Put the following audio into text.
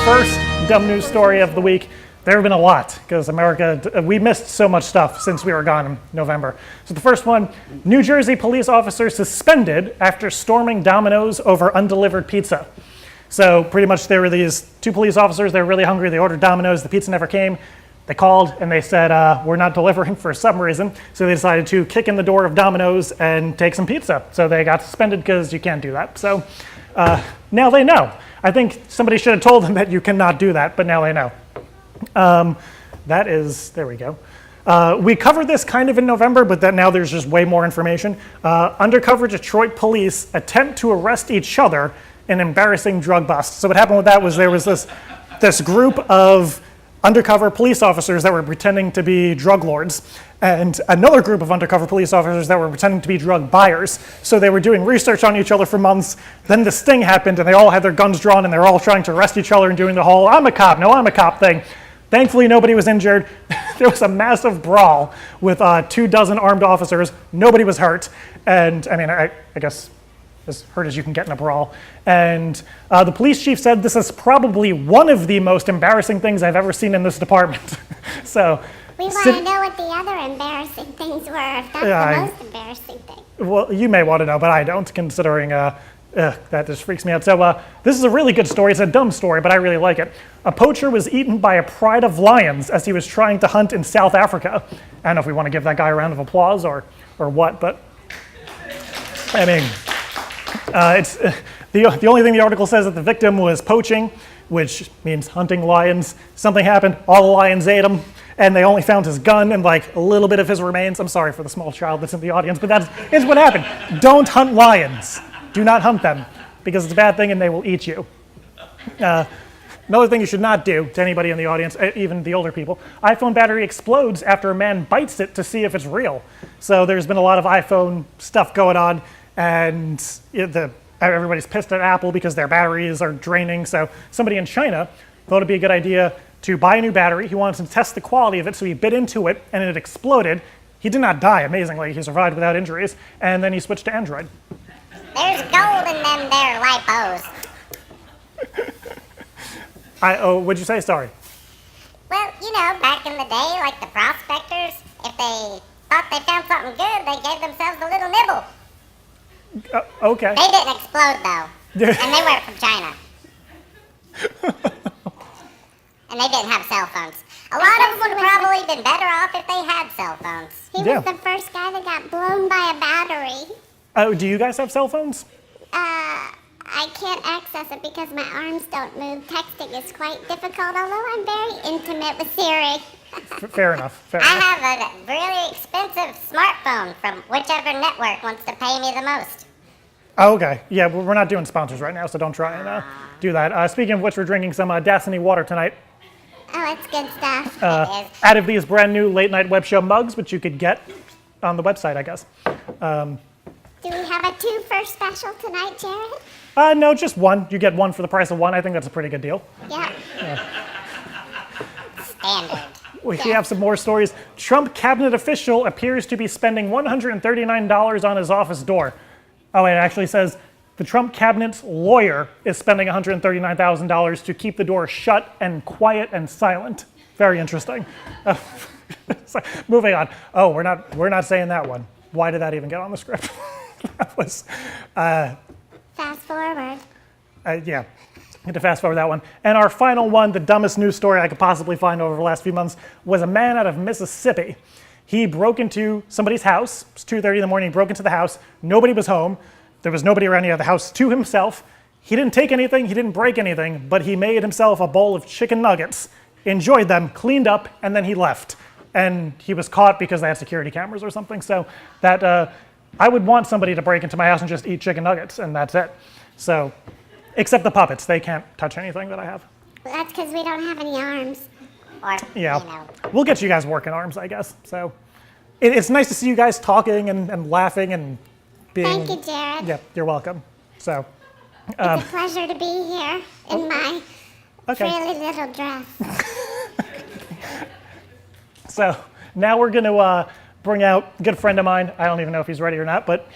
first dumb news story of the week. There have been a lot, because America, we missed so much stuff since we were gone in November. So the first one, New Jersey police officer suspended after storming Domino's over undelivered pizza. So pretty much there were these two police officers, they were really hungry, they ordered Domino's, the pizza never came. They called and they said, we're not delivering for some reason. So they decided to kick in the door of Domino's and take some pizza. So they got suspended because you can't do that. So now they know. I think somebody should have told them that you cannot do that, but now they know. There we go. We covered this kind of in November, but now there's just way more information. Undercover Detroit police attempt to arrest each other in embarrassing drug bust. So what happened with that was there was this group of undercover police officers that were pretending to be drug lords, and another group of undercover police officers that were pretending to be drug buyers. So they were doing research on each other for months. Then the sting happened, and they all had their guns drawn, and they were all trying to arrest each other and doing the whole "I'm a cop, no, I'm a cop" thing. Thankfully, nobody was injured. There was a massive brawl with 24 armed officers. Nobody was hurt, and I mean, I guess as hurt as you can get in a brawl. And the police chief said this is probably one of the most embarrassing things I've ever seen in this department. So we want to know what the other embarrassing things were, if that's the most embarrassing thing. Well, you may want to know, but I don't, considering that just freaks me out. So this is a really good story. It's a dumb story, but I really like it. A poacher was eaten by a pride of lions as he was trying to hunt in South Africa. I don't know if we want to give that guy a round of applause or what, but I mean, it's the only thing the article says that the victim was poaching, which means hunting lions. Something happened, all the lions ate him, and they only found his gun and like a little bit of his remains. I'm sorry for the small child that's in the audience, but is what happened. Don't hunt lions. Do not hunt them, because it's a bad thing and they will eat you. Another thing you should not do to anybody in the audience, even the older people, iPhone battery explodes after a man bites it to see if it's real. So there's been a lot of iPhone stuff going on, and everybody's pissed at Apple because their batteries are draining. So somebody in China thought it'd be a good idea to buy a new battery. He wanted to test the quality of it, so he bit into it and it exploded. He did not die, amazingly. He survived without injuries, and then he switched to Android. There's gold in them there lipos. What'd you say? Sorry. Well, you know, back in the day, like the prospectors, if they thought they found something good, they gave themselves a little nibble. Okay. They didn't explode, though. And they weren't from China. And they didn't have cell phones. A lot of them would have probably been better off if they had cell phones. He was the first guy that got blown by a battery. Oh, do you guys have cell phones? I can't access it because my arms don't move. Texting is quite difficult, although I'm very intimate with Siri. Fair enough. I have a really expensive smartphone from whichever network wants to pay me the most. Oh, okay. Yeah, well, we're not doing sponsors right now, so don't try and do that. Speaking of which, we're drinking some Dasani water tonight. Oh, it's good stuff. It is. Out of these brand new late night web show mugs, which you could get on the website, I guess. Do we have a 2-for special tonight, Jared? No, just one. You get one for the price of one. I think that's a pretty good deal. Yeah. Standard. We have some more stories. Trump cabinet official appears to be spending $139 on his office door. Oh, it actually says the Trump cabinet's lawyer is spending $139,000 to keep the door shut and quiet and silent. Very interesting. So, moving on. Oh, we're not saying that one. Why did that even get on the script? That was Fast forward. yeah. Get to fast forward that one. And our final one, the dumbest news story I could possibly find over the last few months, was a man out of Mississippi. He broke into somebody's house. It was 2:30 in the morning. He broke into the house. Nobody was home. There was nobody around. He had the house to himself. He didn't take anything. He didn't break anything. But he made himself a bowl of chicken nuggets, enjoyed them, cleaned up, and then he left. And he was caught because they had security cameras or something. So that I would want somebody to break into my house and just eat chicken nuggets, and that's it. So. Except the puppets. They can't touch anything that I have. That's because we don't have any arms. Or, Yeah. you know. We'll get you guys working arms, I guess. So it's nice to see you guys talking and laughing and being... Thank you, Jared. Yeah, you're welcome. So, It's a pleasure to be here in my frilly little dress. So now we're going to bring out a good friend of mine. I don't even know if he's ready or not, but here.